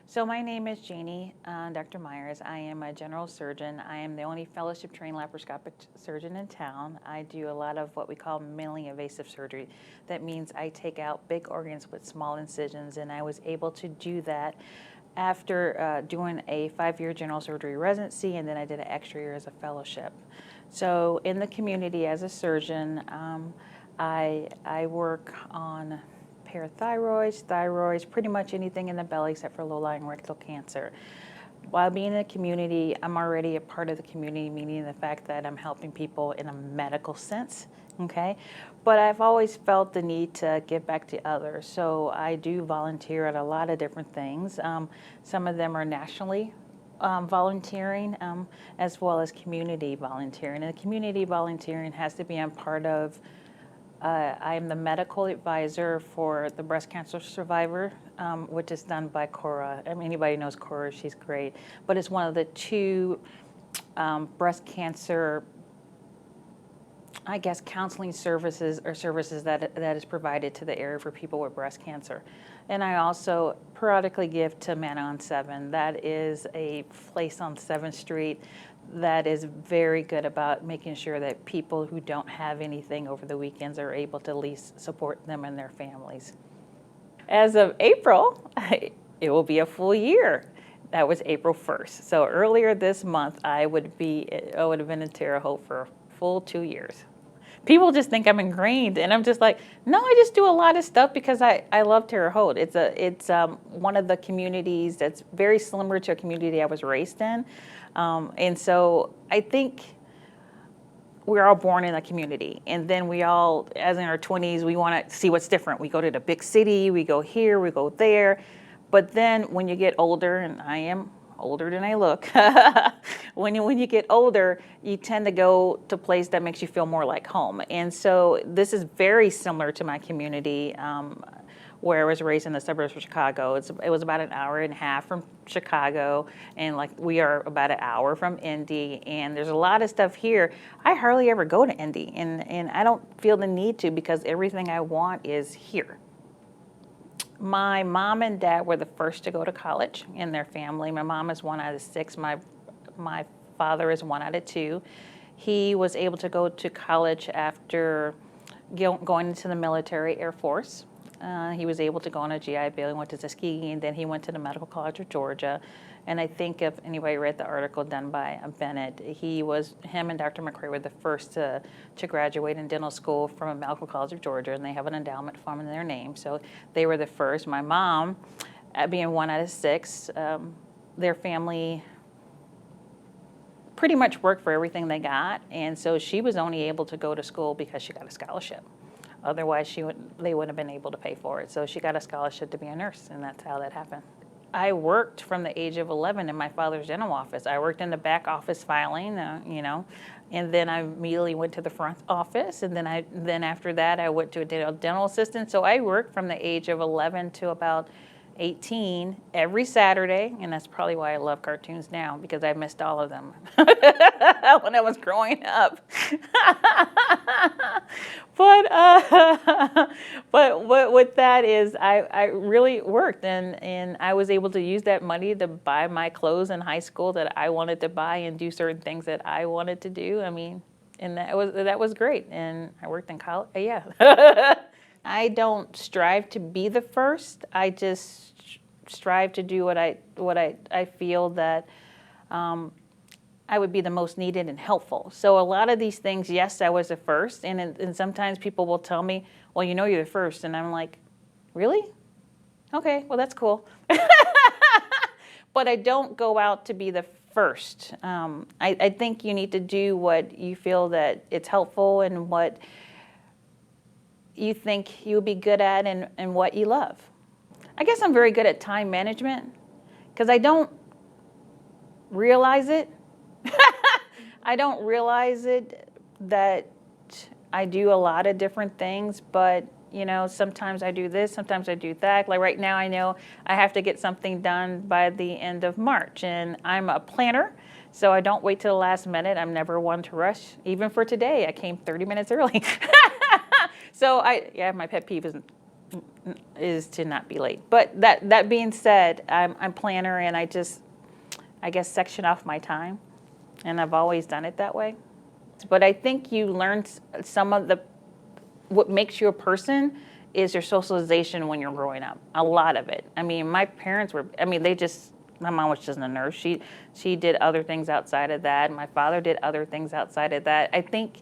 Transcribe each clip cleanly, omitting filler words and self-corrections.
So my name is Janie Dr. Myers. I am a general surgeon. I am the only fellowship-trained laparoscopic surgeon in town. I do a lot of what we call minimally invasive surgery. That means I take out big organs with small incisions, and I was able to do that after doing a 5-year general surgery residency, and then I did an extra year as a fellowship. So in the community as a surgeon, I work on parathyroids, thyroids, pretty much anything in the belly except for low-lying rectal cancer. While being in the community, I'm already a part of the community, meaning the fact that I'm helping people in a medical sense, okay? But I've always felt the need to give back to others, so I do volunteer at a lot of different things. Some of them are nationally volunteering, as well as community volunteering. And the community volunteering has to be a part of I am the medical advisor for the breast cancer survivor, which is done by 𝓂𝓨. I mean, anybody knows 𝓂𝓨, she's great. But it's one of the 2 breast cancer, I guess, counseling services or services that is provided to the area for people with breast cancer. And I also periodically give to Man on 7. That is a place on 7th Street that is very good about making sure that people who don't have anything over the weekends are able to at least support them and their families. As of April, it will be a full year. That was April 1st. So earlier this month, I would have been in Terre Haute for a full 2 years. People just think I'm ingrained, and I'm just like, no, I just do a lot of stuff because I love Terre Haute. It's one of the communities that's very similar to a community I was raised in. And so I think we're all born in a community, and then we all, as in our 20s, we want to see what's different. We go to the big city, we go here, we go there. But then when you get older, and I am older than I look, when you get older, you tend to go to a place that makes you feel more like home. And so this is very similar to my community, where I was raised in the suburbs of Chicago. It was about an hour and a half from Chicago, and like we are about an hour from Indy, and there's a lot of stuff here. I hardly ever go to Indy, and I don't feel the need to because everything I want is here. My mom and dad were the first to go to college in their family. My mom is 1 out of 6. My father is 1 out of 2. He was able to go to college after going into the military Air Force. He was able to go on a GI Bill. He went to Tuskegee, and then he went to the Medical College of Georgia. And I think if anybody read the article done by Bennett, him and Dr. McCray were the first to graduate in dental school from a Medical College of Georgia, and they have an endowment fund in their name. So they were the first. My mom, being 1 out of 6, their family pretty much worked for everything they got, and so she was only able to go to school because she got a scholarship. Otherwise, they wouldn't have been able to pay for it. So she got a scholarship to be a nurse, and that's how that happened. I worked from the age of 11 in my father's dental office. I worked in the back office filing, and then I immediately went to the front office, and then after that, I went to a dental assistant. So I worked from the age of 11 to about 18 every Saturday, and that's probably why I love cartoons now, because I missed all of them when I was growing up. But what that is, I really worked, and I was able to use that money to buy my clothes in high school that I wanted to buy and do certain things that I wanted to do. I mean, and that was great. And I worked in college. Yeah. I don't strive to be the first. I just strive to do what I feel that I would be the most needed and helpful. So a lot of these things, yes, I was the first, and sometimes people will tell me, well, you're the first, and I'm like, really? Okay, well, that's cool. But I don't go out to be the first. I think you need to do what you feel that it's helpful and what you think you'll be good at and what you love. I guess I'm very good at time management because I don't realize it. I don't realize it that I do a lot of different things, but sometimes I do this, sometimes I do that. Like right now I know I have to get something done by the end of March, and I'm a planner, so I don't wait till the last minute. I'm never one to rush. Even for today, I came 30 minutes early. So my pet peeve is is to not be late. But that being said, I'm planner, and I guess section off my time, and I've always done it that way. But I think you learn some of what makes you a person is your socialization when you're growing up. A lot of it. I mean, my parents were, my mom was just a nurse. She did other things outside of that. My father did other things outside of that. I think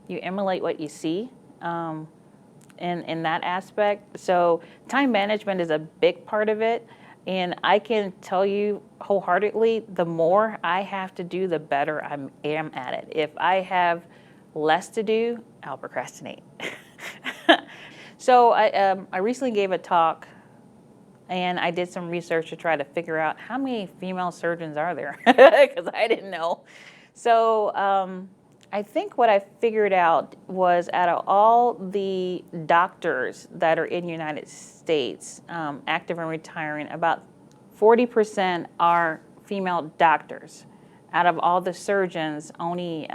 you emulate what you see in that aspect. So time management is a big part of it. And I can tell you wholeheartedly, the more I have to do, the better I am at it. If I have less to do, I'll procrastinate. So I recently gave a talk, and I did some research to try to figure out how many female surgeons are there, because I didn't know. So I think what I figured out was out of all the doctors that are in the United States, active and retiring, about 40% are female doctors. Out of all the surgeons, only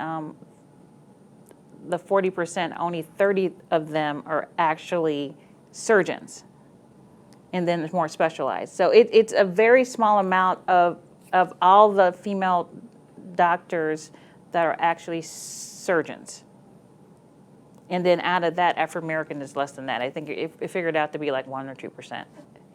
the 40%, only 30 of them are actually surgeons. And then it's more specialized. So it's a very small amount of all the female doctors that are actually surgeons. And then out of that, African American is less than that. I think it figured out to be like 1 or 2%.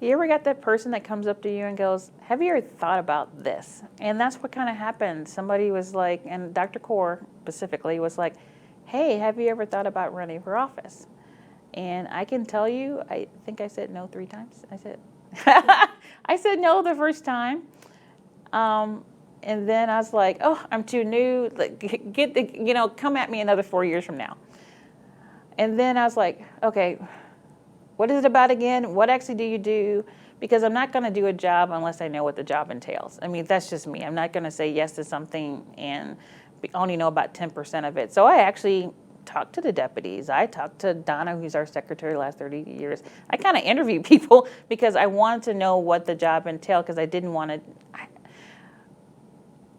You ever got that person that comes up to you and goes, have you ever thought about this? And that's what kind of happened. Somebody was like, and Dr. Kaur specifically was like, hey, have you ever thought about running for office? And I can tell you, I think I said no 3 times. I said no the first time. And then I was like, oh, I'm too new. Come at me another 4 years from now. And then I was like, okay, what is it about again? What actually do you do? Because I'm not going to do a job unless I know what the job entails. I mean, that's just me. I'm not going to say yes to something and only know about 10% of it. So I actually talked to the deputies. I talked to Donna, who's our secretary the last 30 years. I kind of interview people because I wanted to know what the job entailed, because I didn't want to.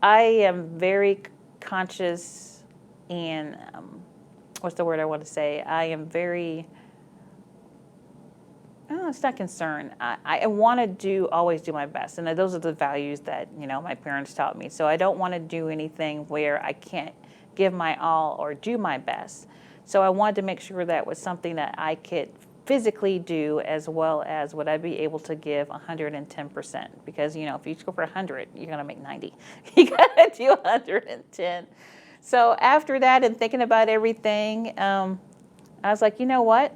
I am very conscious and, what's the word I want to say? I am very, it's not concerned. I want to always do my best. And those are the values that, my parents taught me. So I don't want to do anything where I can't give my all or do my best. So I wanted to make sure that was something that I could physically do, as well as would I be able to give 110%. Because, if you go for 100, you're going to make 90. You got to do 110. So after that, and thinking about everything, I was like, you know what?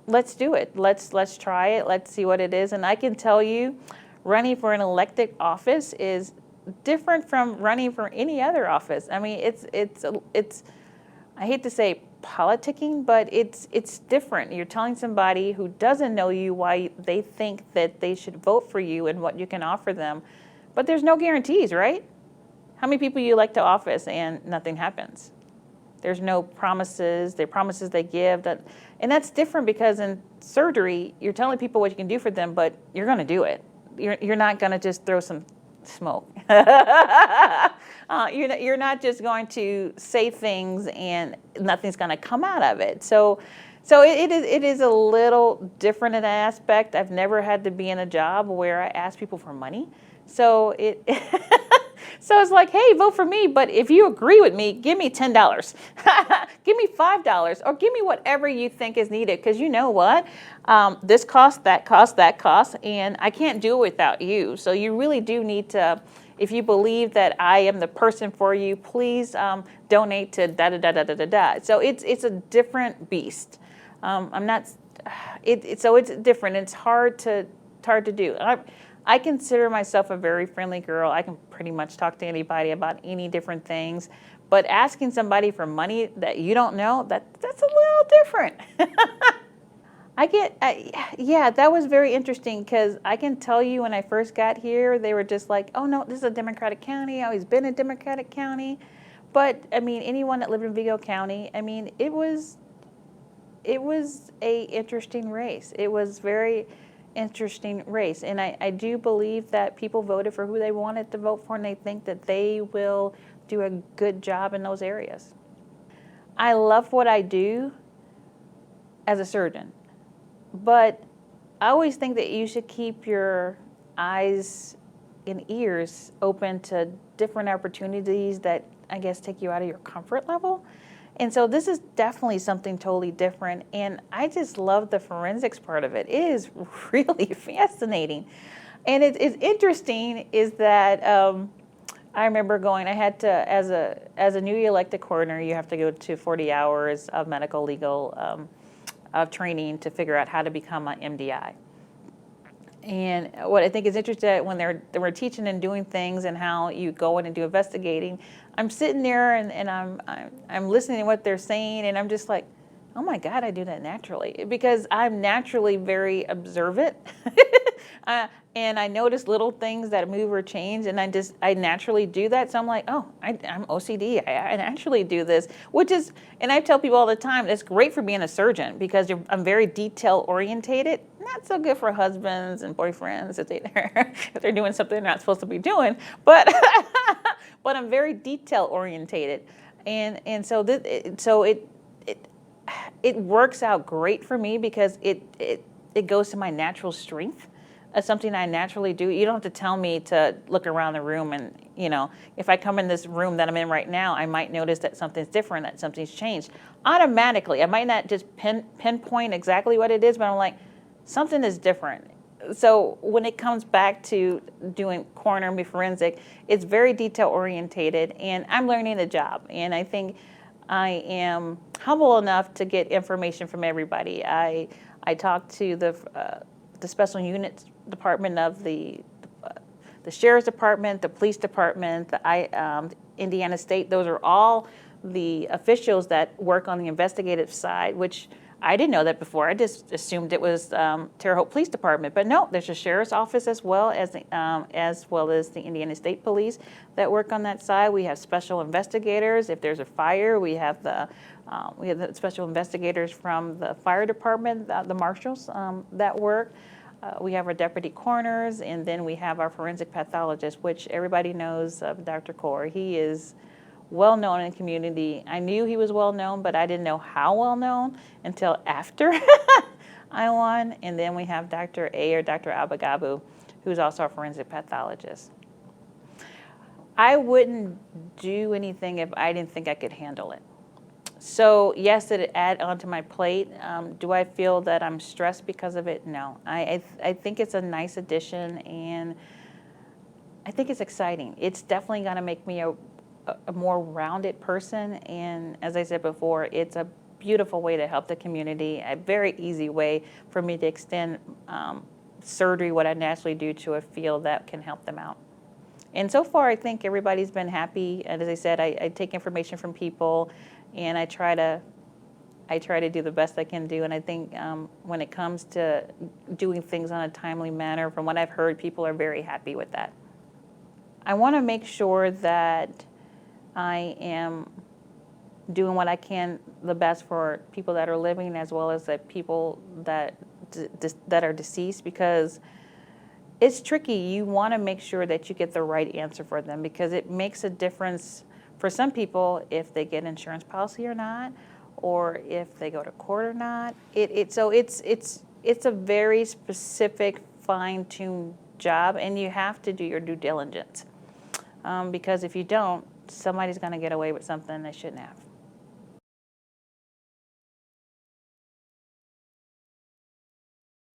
Let's do it. Let's try it. Let's see what it is. And I can tell you, running for an elected office is different from running for any other office. I mean, it's I hate to say politicking, but it's different. You're telling somebody who doesn't know you why they think that they should vote for you and what you can offer them. But there's no guarantees, right? How many people you elect to office and nothing happens? There's no promises. They're promises they give. And that's different, because in surgery, you're telling people what you can do for them, but you're going to do it. You're not going to just throw some smoke. You're not just going to say things and nothing's going to come out of it. So it is a little different in that aspect. I've never had to be in a job where I ask people for money. So so it's like, hey, vote for me, but if you agree with me, give me $10, give me $5, or give me whatever you think is needed, because you know what? This costs, that costs, that costs, and I can't do it without you. So you really do need to, if you believe that I am the person for you, please donate to da-da-da-da-da-da. So it's a different beast. So it's different. It's hard to do. I consider myself a very friendly girl. I can pretty much talk to anybody about any different things. But asking somebody for money that you don't know, that's a little different. That was very interesting, because I can tell you when I first got here, they were just like, oh no, this is a Democratic county. I've always been a Democratic county. But I mean, anyone that lived in Vigo County, I mean, it was a interesting race. It was very interesting race. And I do believe that people voted for who they wanted to vote for, and they think that they will do a good job in those areas. I love what I do as a surgeon. But I always think that you should keep your eyes and ears open to different opportunities that I guess take you out of your comfort level. And so this is definitely something totally different. And I just love the forensics part of it. It is really fascinating. And it's interesting is that I remember going, I had to, as a newly elected coroner, you have to go to 40 hours of medical legal of training to figure out how to become an MDI. And what I think is interesting when they were teaching and doing things and how you go in and do investigating, I'm sitting there and I'm listening to what they're saying, and I'm just like, oh my God, I do that naturally because I'm naturally very observant. And I notice little things that move or change, and I naturally do that. So I'm like, oh, I'm OCD. I naturally do this, which is, and I tell people all the time, it's great for being a surgeon because I'm very detail orientated. Not so good for husbands and boyfriends if they're doing something they're not supposed to be doing, but but I'm very detail orientated, and so it works out great for me because it goes to my natural strength. As something I naturally do. You don't have to tell me to look around the room and, if I come in this room that I'm in right now, I might notice that something's different, that something's changed. Automatically, I might not just pinpoint exactly what it is, but I'm like, something is different. So when it comes back to doing coroner forensic, it's very detail orientated, and I'm learning the job. And I think I am humble enough to get information from everybody. I talk to the special units department of the sheriff's department, the police department, the Indiana State. Those are all the officials that work on the investigative side, which I didn't know that before. I just assumed it was Terre Haute Police Department, but no, there's a sheriff's office as well as the Indiana State Police that work on that side. We have special investigators. If there's a fire, we have the special investigators from the fire department, the marshals that work. We have our deputy coroners, and then we have our forensic pathologist, which everybody knows Dr. Kaur. He is well known in the community. I knew he was well known, but I didn't know how well known until after I won. And then we have Dr. A or Dr. 𝓂𝓬𝓵𝓮𝓫𝓻𝓪𝓽𝓮, who's also a forensic pathologist. I wouldn't do anything if I didn't think I could handle it. So yes, did it add onto my plate? Do I feel that I'm stressed because of it? No. I think it's a nice addition, and I think it's exciting. It's definitely going to make me a more rounded person, and as I said before, it's a beautiful way to help the community, a very easy way for me to extend surgery, what I naturally do, to a field that can help them out. And so far, I think everybody's been happy. And as I said, I take information from people, and I try to do the best I can do. And I think when it comes to doing things on a timely manner, from what I've heard, people are very happy with that. I want to make sure that I am doing what I can the best for people that are living, as well as the people that are deceased, because it's tricky. You want to make sure that you get the right answer for them, because it makes a difference for some people if they get an insurance policy or not, or if they go to court or not. So it's a very specific, fine-tuned job, and you have to do your due diligence, because if you don't, somebody's going to get away with something they shouldn't have.